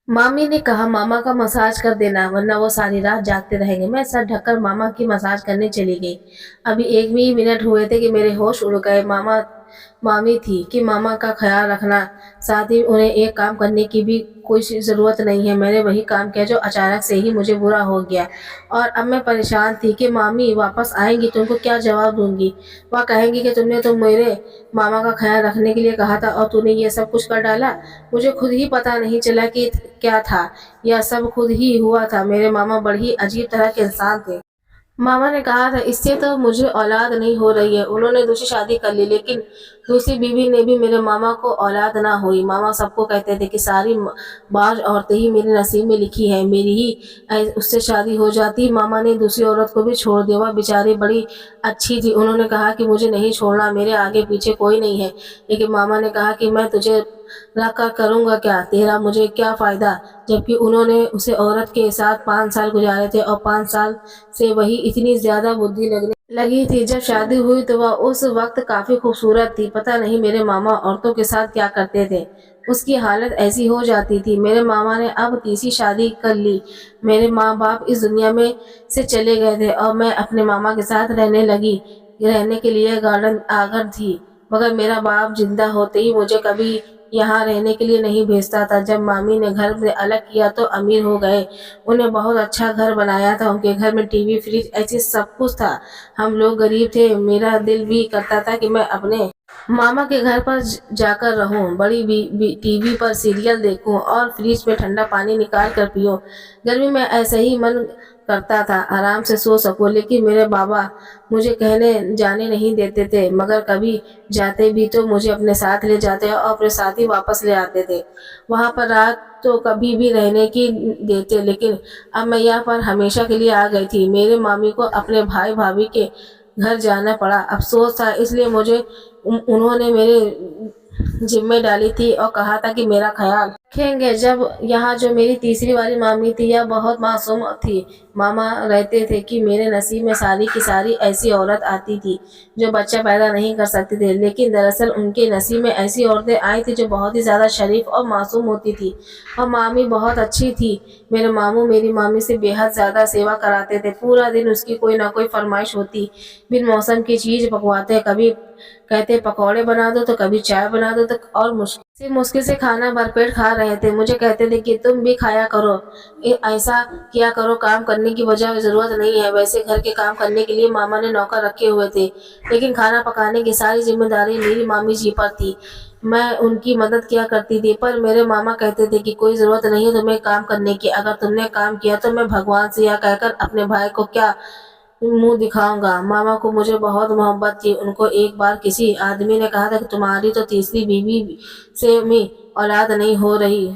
मामी ने कहा मामा का मसाज कर देना वरना वो सारी रात जागते रहेंगे। मैं सर ढककर मामा की मसाज करने चली गई। अभी एक भी मिनट हुए थे कि मेरे होश उड़ गए। मामी थी कि मामा का ख्याल रखना, साथ ही उन्हें एक काम करने की भी कोई ज़रूरत नहीं है। मैंने वही काम किया जो अचानक से ही मुझे बुरा हो गया, और अब मैं परेशान थी कि मामी वापस आएंगी तो उनको क्या जवाब दूंगी। वह कहेंगी कि तुमने तो मेरे मामा का ख्याल रखने के लिए कहा था और तूने ये सब कुछ कर डाला। मुझे खुद ही पता नहीं चला कि क्या था, यह सब खुद ही हुआ था। मेरे मामा बड़े ही अजीब तरह के इंसान थे। मामा ने कहा था इससे तो मुझे औलाद नहीं हो रही है। उन्होंने दूसरी शादी कर ली, लेकिन दूसरी बीवी ने भी मेरे मामा को औलाद ना हुई। मामा सबको कहते थे कि सारी बाज औरतें ही मेरे नसीब में लिखी है, मेरी ही उससे शादी हो जाती। मामा ने दूसरी औरत को भी छोड़ दिया। वह बेचारी बड़ी अच्छी थी। उन्होंने कहा कि मुझे नहीं छोड़ना, मेरे आगे पीछे कोई नहीं है। लेकिन मामा ने कहा कि मैं तुझे रख कर करूँगा क्या, तेरा मुझे क्या फ़ायदा। जबकि उन्होंने उसे औरत के साथ 5 साल गुजारे थे, और 5 साल से वही इतनी ज्यादा बुद्धि लगने लगी थी। जब शादी हुई तो वह उस वक्त काफी खूबसूरत थी। पता नहीं मेरे मामा औरतों के साथ क्या करते थे, उसकी हालत ऐसी हो जाती थी। मेरे मामा ने अब तीसरी शादी कर ली। मेरे माँ बाप इस दुनिया में से चले गए थे और मैं अपने मामा के साथ रहने लगी। रहने के लिए गार्डन आंगन थी, मगर मेरा बाप जिंदा होते ही मुझे कभी यहाँ रहने के लिए नहीं भेजता था। जब मामी ने घर से अलग किया तो अमीर हो गए। उन्हें बहुत अच्छा घर बनाया था। उनके घर में टीवी, फ्रिज ऐसे सब कुछ था। हम लोग गरीब थे। मेरा दिल भी करता था कि मैं अपने मामा के घर पर जाकर रहूं, बड़ी टीवी पर सीरियल देखूं और फ्रिज में ठंडा पानी निकाल कर पियो। गर्मी में ऐसे ही मन करता था आराम से सो सकूं, लेकिन मेरे बाबा मुझे कहने जाने नहीं देते थे। मगर कभी जाते भी तो मुझे अपने साथ ले जाते और अपने साथ ही वापस ले आते थे। वहां पर रात तो कभी भी रहने की देते, लेकिन अब मैं यहाँ पर हमेशा के लिए आ गई थी। मेरे मामी को अपने भाई भाभी के घर जाना पड़ा। अफसोस था, इसलिए मुझे उन्होंने मेरे जिम्मे डाली थी और कहा था कि मेरा ख्याल रखेंगे। जब यहाँ जो मेरी तीसरी वाली मामी थी, यह बहुत मासूम थी। मामा रहते थे कि मेरे नसीब में सारी की सारी ऐसी औरत आती थी जो बच्चा पैदा नहीं कर सकती थी, लेकिन दरअसल उनके नसीब में ऐसी औरतें आई थी जो बहुत ही ज्यादा शरीफ और मासूम होती थी। और मामी बहुत अच्छी थी। मेरे मामू मेरी मामी से बेहद ज्यादा सेवा कराते थे। पूरा दिन उसकी कोई ना कोई फरमाइश होती। बिन मौसम की चीज पकवाते, कभी कहते पकौड़े बना दो तो कभी चाय बना दो, तो और मुश्किल से खाना भरपेट खा रहे थे। मुझे कहते थे कि तुम भी खाया करो, ऐसा किया करो, काम करने की वजह जरूरत नहीं है। वैसे घर के काम करने के लिए मामा ने नौकर रखे हुए थे, लेकिन खाना पकाने की सारी जिम्मेदारी मेरी मामी जी पर थी। मैं उनकी मदद किया करती थी, पर मेरे मामा कहते थे कि कोई जरूरत नहीं है तुम्हें काम करने की। अगर तुमने काम किया तो मैं भगवान से यह कहकर अपने भाई को क्या मुंह दिखाऊंगा। मामा को मुझे बहुत मोहब्बत थी। उनको एक बार किसी आदमी ने कहा था कि तुम्हारी तो तीसरी बीवी से में औलाद नहीं हो रही,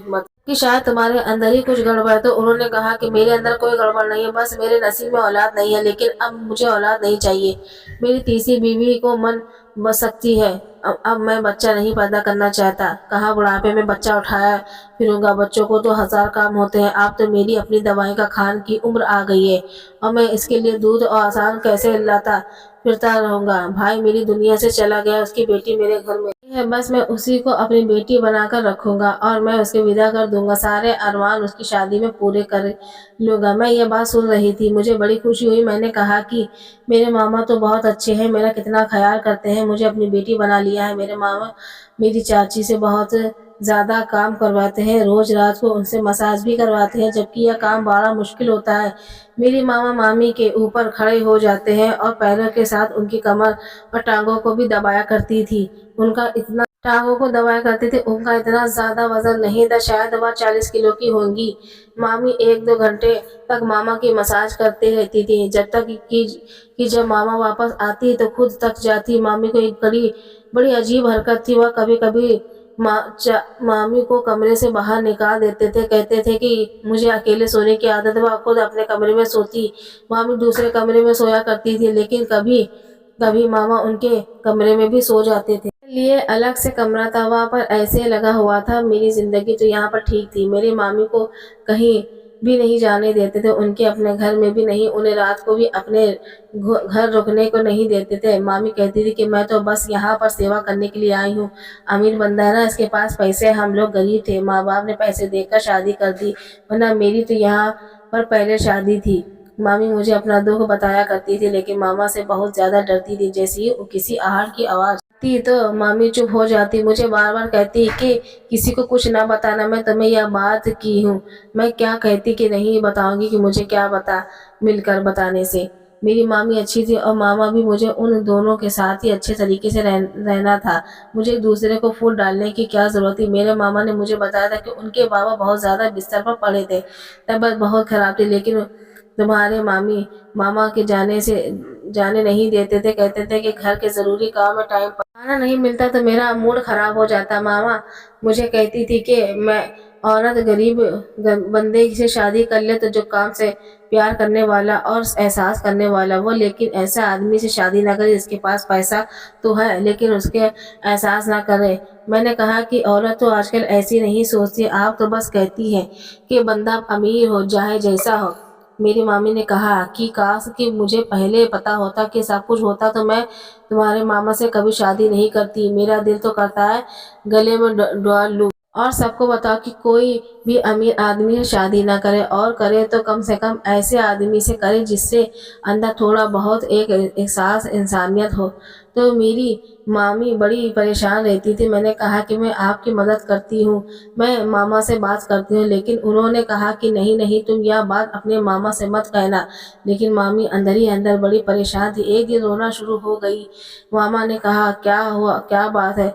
कि शायद तुम्हारे अंदर ही कुछ गड़बड़ है। तो उन्होंने कहा कि मेरे अंदर कोई गड़बड़ नहीं है, बस मेरे नसीब में औलाद नहीं है। लेकिन अब मुझे औलाद नहीं चाहिए। मेरी तीसरी बीवी को मन बस सकती है। अब मैं बच्चा नहीं पैदा करना चाहता। कहाँ बुढ़ापे में बच्चा उठाया फिरूंगा, बच्चों को तो हजार काम होते हैं। आप तो मेरी अपनी दवाई का खान की उम्र आ गई है, और मैं इसके लिए दूध और आसान कैसे लाता फिरता रहूंगा। भाई मेरी दुनिया से चला गया, उसकी बेटी मेरे घर में है। बस मैं उसी को अपनी बेटी बनाकर रखूंगा और मैं उसके विदा कर दूंगा। सारे अरमान उसकी शादी में पूरे कर लूंगा। मैं ये बात सुन रही थी, मुझे बड़ी खुशी हुई। मैंने कहा कि मेरे मामा तो बहुत अच्छे हैं, मेरा कितना ख्याल करते हैं, मुझे अपनी बेटी बना लिया है। मेरे मामा मेरी चाची से बहुत ज्यादा काम करवाते हैं, रोज रात को उनसे मसाज भी करवाते हैं, जबकि यह काम बड़ा मुश्किल होता है। मेरी मामा मामी के ऊपर खड़े हो जाते हैं और पैरों के साथ उनकी कमर और टांगों को भी दबाया करती थी। उनका इतना टांगों को दबाया करते थे, उनका इतना ज्यादा वजन नहीं था, शायद वह 40 किलो की होंगी। मामी 1-2 घंटे तक मामा की मसाज करते रहती थी, जब तक कि जब मामा वापस आती तो खुद थक जाती। मामी को एक बड़ी अजीब हरकत थी। वह कभी कभी मामी को कमरे से बाहर निकाल देते थे। कहते थे कि मुझे अकेले सोने की आदत है। वह खुद अपने कमरे में सोती, मामी दूसरे कमरे में सोया करती थी। लेकिन कभी कभी मामा उनके कमरे में भी सो जाते थे। लिए अलग से कमरा था, वहां पर ऐसे लगा हुआ था। मेरी जिंदगी तो यहाँ पर ठीक थी। मेरी मामी को कहीं بھی نہیں جانے دیتے تھے، ان کے اپنے گھر میں بھی نہیں، انہیں رات کو بھی اپنے گھر رکنے کو نہیں دیتے تھے۔ مامی کہتی تھی کہ میں تو بس یہاں پر سیوا کرنے کے لیے آئی ہوں، امیر بندہ ہے نا، اس کے پاس پیسے، ہم لوگ غریب تھے، ماں باپ نے پیسے دے کر شادی کر دی، ورنہ میری تو یہاں پر پہلے شادی تھی۔ مامی مجھے اپنا دکھ بتایا کرتی تھی، لیکن ماما سے بہت زیادہ ڈرتی تھی۔ جیسے ہی کسی آہٹ کی آواز آتی تو مامی چپ ہو جاتی، مجھے بار بار کہتی کہ کسی کو کچھ نہ بتانا، میں تمہیں یہ بات کی ہوں۔ میں کیا کہتی کہ نہیں بتاؤں گی، کہ مجھے کیا بتا مل کر بتانے سے۔ میری مامی اچھی تھی اور ماما بھی، مجھے ان دونوں کے ساتھ ہی اچھے طریقے سے رہنا تھا، مجھے ایک دوسرے کو پھول ڈالنے کی کیا ضرورت تھی۔ میرے ماما نے مجھے بتایا تھا کہ ان کے بابا بہت زیادہ بستر پر پڑے تھے، طبیعت بہت خراب تھی، لیکن تمہارے ماما کے جانے نہیں دیتے تھے، کہتے تھے کہ گھر کے ضروری کام میں ٹائم پر کھانا نہیں ملتا تو میرا موڈ خراب ہو جاتا۔ ماما مجھے کہتی تھی کہ میں عورت غریب بندے سے شادی کر لے تو جو کام سے پیار کرنے والا اور احساس کرنے والا وہ، لیکن ایسا آدمی سے شادی نہ کرے جس کے پاس پیسہ تو ہے لیکن اس کے احساس نہ کرے۔ میں نے کہا کہ عورت تو آج کل ایسی نہیں سوچتی، آپ تو بس کہتی ہیں کہ بندہ امیر ہو چاہے جیسا ہو۔ میری مامی نے کہا کہ کاش کہ مجھے پہلے پتا ہوتا کہ سب کچھ ہوتا تو میں تمہارے ماما سے کبھی شادی نہیں کرتی۔ میرا دل تو کرتا ہے گلے میں ڈال لوں اور سب کو بتاؤ کہ کوئی بھی امیر آدمی سے شادی نہ کرے، اور کرے تو کم سے کم ایسے آدمی سے کرے جس سے اندر تھوڑا بہت ایک احساس انسانیت ہو۔ تو میری مامی بڑی پریشان رہتی تھی۔ میں نے کہا کہ میں آپ کی مدد کرتی ہوں، میں ماما سے بات کرتی ہوں، لیکن انہوں نے کہا کہ نہیں تم یہ بات اپنے ماما سے مت کہنا۔ لیکن مامی اندر ہی اندر بڑی پریشان تھی، ایک دن رونا شروع ہو گئی۔ ماما نے کہا کیا ہوا، کیا بات ہے،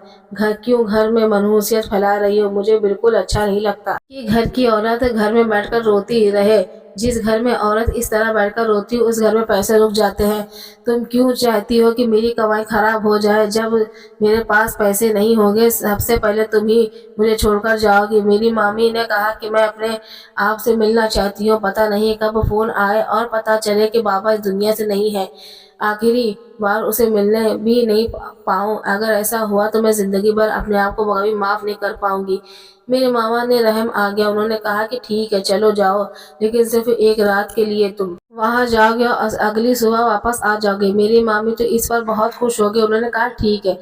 کیوں گھر میں منحوسیت پھیلا رہی ہو؟ مجھے بالکل اچھا نہیں لگتا کہ گھر کی عورت گھر میں بیٹھ کر روتی رہے، جس گھر میں عورت اس طرح بیٹھ کر روتی اس گھر میں پیسے رک جاتے ہیں۔ تم کیوں چاہتی ہو کہ میری کمائی خراب ہو جائے؟ جب میرے پاس پیسے نہیں ہوں گے سب سے پہلے تم ہی مجھے چھوڑ کر جاؤ گی۔ میری مامی نے کہا کہ میں اپنے آپ سے ملنا چاہتی ہوں، پتہ نہیں کب فون آئے اور پتہ چلے کہ بابا اس دنیا سے نہیں ہے، آخری بار اسے ملنے بھی نہیں پاؤں۔ اگر ایسا ہوا تو میں زندگی بھر اپنے آپ کو کبھی معاف نہیں کر پاؤں گی۔ میرے ماما نے رحم آ گیا، انہوں نے کہا کہ ٹھیک ہے چلو جاؤ، لیکن صرف ایک رات کے لیے تم وہاں جاؤ گے اور اگلی صبح واپس آ جاؤ گے۔ میری مامی تو اس پر بہت خوش ہو گئی، انہوں نے کہا ٹھیک ہے۔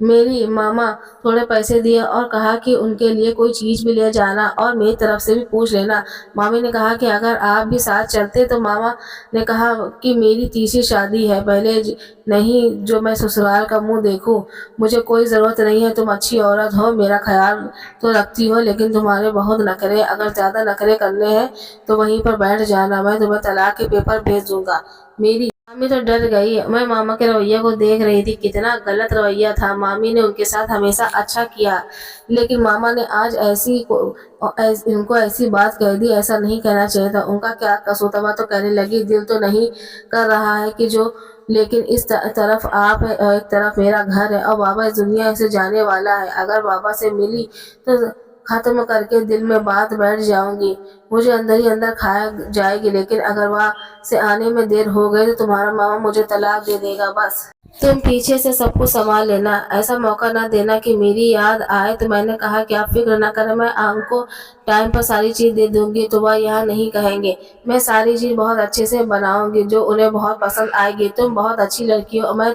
میری ماما تھوڑے پیسے دیے اور کہا کہ ان کے لیے کوئی چیز بھی لے جانا اور میری طرف سے بھی پوچھ لینا۔ مامی نے کہا کہ اگر آپ بھی ساتھ چلتے تو ماما نے کہا کہ میری تیسری شادی ہے، پہلے نہیں جو میں سسرال کا منہ دیکھوں، مجھے کوئی ضرورت نہیں ہے، تم اچھی عورت ہو، میرا خیال تو رکھتی ہو، لیکن تمہارے بہت نخرے، اگر زیادہ نخرے کرنے ہیں تو وہیں پر بیٹھ جانا، میں تمہیں طلاق کے پیپر بھیج دوں گا۔ میری مامی تو ڈر گئی، میں ماما کے رویے کو دیکھ رہی تھی، کتنا غلط رویہ تھا۔ مامی نے ان کے ساتھ ہمیشہ اچھا کیا، لیکن ماما نے آج ان کو ایسی بات کہہ دی، ایسا نہیں کہنا چاہیے تھا، ان کا کیا قصور تھا۔ تو کہنے لگی دل تو نہیں کر رہا ہے کہ جو، لیکن اس طرف آپ ہے اور ایک طرف میرا گھر ہے اور بابا اس دنیا سے جانے والا ہے، اگر بابا سے ملی تو ختم کر کے دل میں بات بیٹھ جاؤں گی، مجھے اندر ہی اندر کھایا جائے گی، لیکن اگر وہاں سے آنے میں دیر ہو گئی تو تمہارا ماما مجھے طلاق دے دے گا۔ بس تم پیچھے سے سب کو سنبھال لینا، ایسا موقع نہ دینا کہ میری یاد آئے۔ تو میں نے کہا کہ آپ فکر نہ کریں، میں ان کو ٹائم پر ساری چیز دے دوں گی تو وہ یہاں نہیں کہیں گے، میں ساری چیز بہت اچھے سے بناؤں گی جو انہیں بہت پسند آئے گی۔ تم بہت اچھی لڑکی ہو اور میں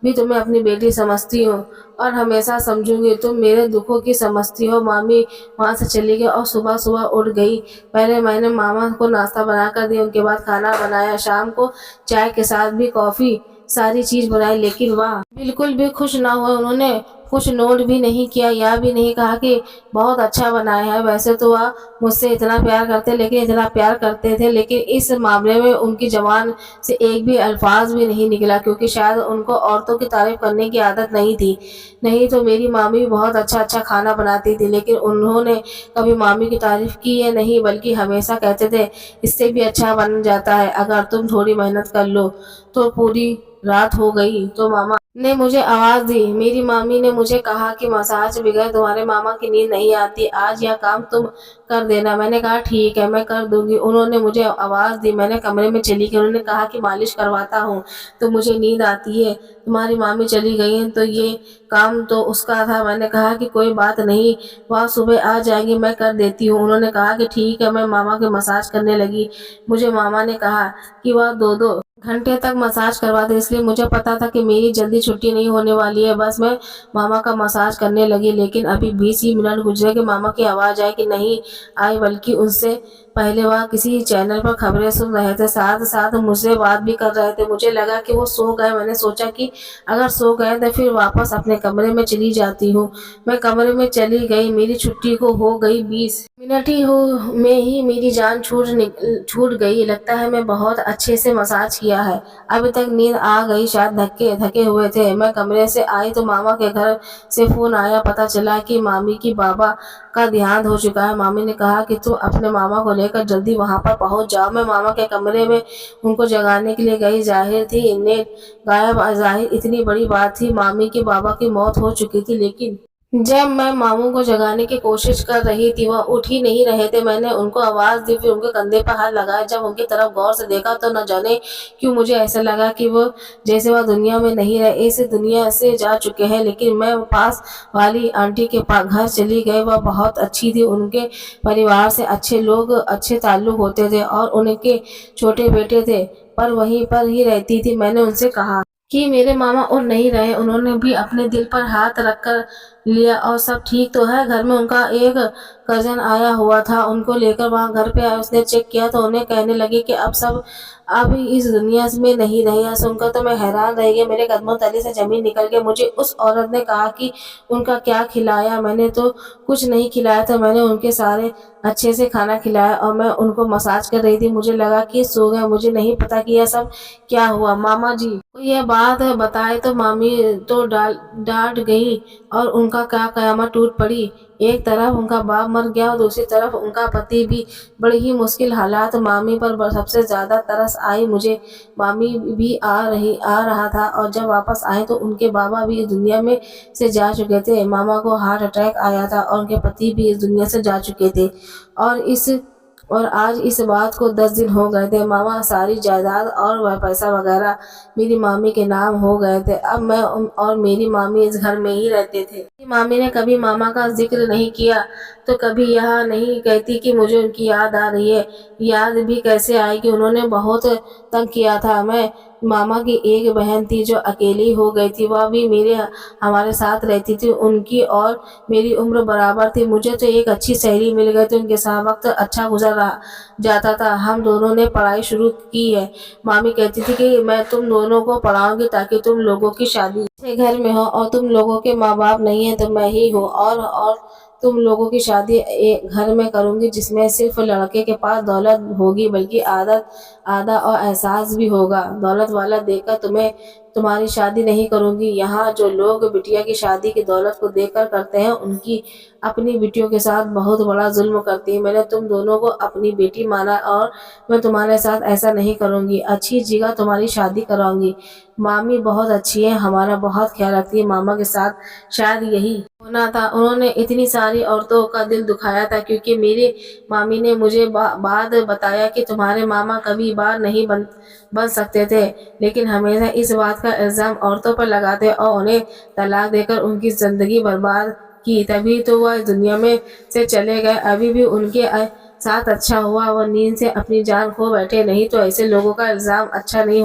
بھی تمہیں اپنی بیٹی سمجھتی ہوں اور ہمیشہ سمجھوں گی، تم میرے دکھوں کی سمجھتی ہو۔ مامی وہاں سے چلی گئی اور صبح اٹھ گئی، پہلے میں نے ماما کو ناشتہ بنا کر دیا، ان کے بعد کھانا بنایا، شام کو چائے کے ساتھ بھی کافی ساری چیز بنائی، لیکن وہ بالکل بھی خوش نہ ہوئے۔ انہوں نے کچھ نوٹ بھی نہیں کیا یا بھی نہیں کہا کہ بہت اچھا بنایا ہے، ویسے تو وہ مجھ سے اتنا پیار کرتے تھے لیکن اس معاملے میں ان کی زبان سے ایک بھی الفاظ بھی نہیں نکلا، کیونکہ شاید ان کو عورتوں کی تعریف کرنے کی عادت نہیں تھی۔ نہیں تو میری مامی بھی بہت اچھا کھانا بناتی تھی، لیکن انہوں نے کبھی مامی کی تعریف کی ہے نہیں، بلکہ ہمیشہ کہتے تھے اس سے بھی اچھا بن جاتا ہے اگر تم تھوڑی محنت کر لو۔ تو پوری رات ہو گئی تو ماما نے مجھے آواز دی، میری مامی نے مجھے کہا کہ مساج بغیر تمہارے ماما کی نیند نہیں آتی، آج یہ کام تم کر دینا۔ میں نے کہا ٹھیک ہے میں کر دوں گی۔ انہوں نے مجھے آواز دی، میں نے کمرے میں چلی گئی، انہوں نے کہا کہ مالش کرواتا ہوں تو مجھے نیند آتی ہے، تمہاری مامی چلی گئی ہیں تو یہ काम तो उसका था। मैंने कहा कि कोई बात नहीं, वह सुबह आ जाएंगी, मैं कर देती हूँ। उन्होंने कहा कि ठीक है। मैं मामा के मसाज करने लगी। मुझे मामा ने कहा कि वह 2-2 घंटे तक मसाज करवाते, इसलिए मुझे पता था कि मेरी जल्दी छुट्टी नहीं होने वाली है। बस मैं मामा का मसाज करने लगी, लेकिन अभी 20 ही मिनट गुजरे कि मामा की आवाज़ आई कि नहीं आई, बल्कि उससे पहले वह किसी चैनल पर खबरें सुन रहे थे, साथ साथ मुझसे बात भी कर रहे थे। मुझे लगा कि वो सो गए। मैंने सोचा कि अगर सो गए तो फिर वापस अपने कमरे में चली जाती हूँ। मैं कमरे में चली गई। मेरी छुट्टी को हो गई 20 मिनट ही हो में ही मेरी जान छूट गई। लगता है मैं बहुत अच्छे से मसाज किया है। अभी तक नींद आ गई, शायद धक्के थके हुए थे। मैं कमरे से आई तो मामा के घर से फोन आया। पता चला कि मामी की बाबा का देहांत हो चुका है। मामी ने कहा कि तुम अपने मामा को लेकर जल्दी वहां पर पहुंच जाओ। मैं मामा के कमरे में उनको जगाने के लिए गई। जाहिर थी नेट गायब। जाहिर इतनी बड़ी बात थी, मामी के बाबा की मौत हो चुकी थी। लेकिन जब मैं मामू को जगाने की कोशिश कर रही थी, वह उठ ही नहीं रहे थे। मैंने उनको आवाज दी, फिर उनके कंधे पर हाथ लगाया। जब उनकी तरफ गौर से देखा तो न जाने क्यों मुझे ऐसा लगा कि वो जैसे वह दुनिया में नहीं रहे, इस दुनिया से जा चुके हैं। लेकिन मैं पास वाली आंटी के घर चली गई। वह बहुत अच्छी थी। उनके परिवार से अच्छे लोग, अच्छे ताल्लुक होते थे और उनके छोटे बेटे थे, पर वहीं पर ही रहती थी। मैंने उनसे कहा कि मेरे मामा और नहीं रहे। उन्होंने भी अपने दिल पर हाथ रखकर लिया और सब ठीक तो है। घर में उनका एक कजन आया हुआ था, उनको लेकर वहाँ घर पे आया। उसने चेक किया तो उन्हें कहने लगे कि अब इस दुनिया में नहीं रही। यह सुनकर तो मैं हैरान रह गई। मेरे कदमों तले से जमीन निकल गई। मुझे उस औरत ने कहा कि उनका क्या खिलाया। मैंने तो कुछ नहीं खिलाया था। मैंने उनके सारे अच्छे से खाना खिलाया और मैं उनको मसाज कर रही थी। मुझे लगा कि सो गए। मुझे नहीं पता कि यह सब क्या हुआ। मामा जी को यह बात बताए तो मामी तो डांट गई और उनका क्या कयामत टूट पड़ी। एक तरफ उनका बाप मर गया और दूसरी तरफ उनका पति भी। बड़ी ही मुश्किल हालात। मामी पर सबसे ज्यादा तरस आई मुझे। मामी भी आ रहा था और जब वापस आए तो उनके बाबा भी इस दुनिया में से जा चुके थे। मामा को हार्ट अटैक आया था और उनके पति भी इस दुनिया से जा चुके थे। और आज इस बात को 10 दिन हो गए थे। मामा सारी जायदाद और वह पैसा वगैरह मेरी मामी के नाम हो गए थे। अब मैं और मेरी मामी इस घर में ही रहते थे। मेरी मामी ने कभी मामा का जिक्र नहीं किया तो कभी यह नहीं कहती कि मुझे उनकी याद आ रही है। याद भी कैसे आएगी, उन्होंने बहुत तंग किया था। मैं मामा की एक बहन थी जो अकेली हो गई थी। वह भी हमारे साथ रहती थी। उनकी और मेरी उम्र बराबर थी। मुझे तो एक अच्छी सहेली मिल गई थी, उनके साथ वक्त अच्छा गुजर रहा जाता था। हम दोनों ने पढ़ाई शुरू की है। मामी कहती थी कि मैं तुम दोनों को पढ़ाऊंगी ताकि तुम लोगों की शादी अच्छे घर में हो, और तुम लोगों के माँ बाप नहीं है तो मैं ही हूँ। और तुम लोगों की शादी एक घर में करूंगी जिसमें सिर्फ लड़के के पास दौलत होगी बल्कि आदर और एहसास भी होगा। दौलत वाला देखकर तुम्हारी शादी नहीं करूंगी। यहाँ जो लोग बिटिया की शादी की दौलत को देखकर करते हैं, उनकी अपनी बेटियों के साथ बहुत बड़ा जुल्म करती है। मैंने तुम दोनों को अपनी बेटी माना और मैं तुम्हारे साथ ऐसा नहीं करूंगी। अच्छी जगह तुम्हारी शादी कराऊंगी। मामी बहुत अच्छी है, हमारा बहुत ख्याल रखती है। मामा के साथ शायद यही होना था। उन्होंने इतनी सारी औरतों का दिल दुखाया था, क्योंकि मेरी मामी ने मुझे बाद बताया कि तुम्हारे मामा कभी बार नहीं बन सकते थे, लेकिन हमेशा इस बात का इल्जाम औरतों पर लगाते और उन्हें तलाक देकर उनकी जिंदगी बर्बाद की। तभी तो वह इस दुनिया में से चले गए। अभी भी उनके साथ अच्छा हुआ वह नींद से अपनी जान खो बैठे, नहीं तो ऐसे लोगों का इल्जाम अच्छा नहीं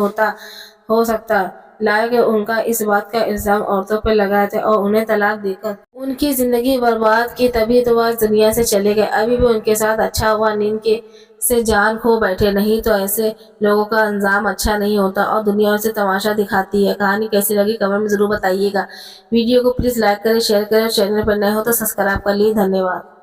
हो सकता। लायक उनका इस बात का इल्जाम औरतों पर लगाए थे और उन्हें तलाक देकर उनकी जिंदगी बर्बाद की। तभी तो वह इस दुनिया से चले गए। अभी भी उनके साथ अच्छा हुआ, नींद के से जान खो बैठे, नहीं तो ऐसे लोगों का अंजाम अच्छा नहीं होता और दुनिया से तमाशा दिखाती है। कहानी कैसी लगी कमेंट में जरूर बताइएगा। वीडियो को प्लीज लाइक करें, शेयर करें और चैनल पर नए हो तो सब्सक्राइब कर लीजिए। धन्यवाद।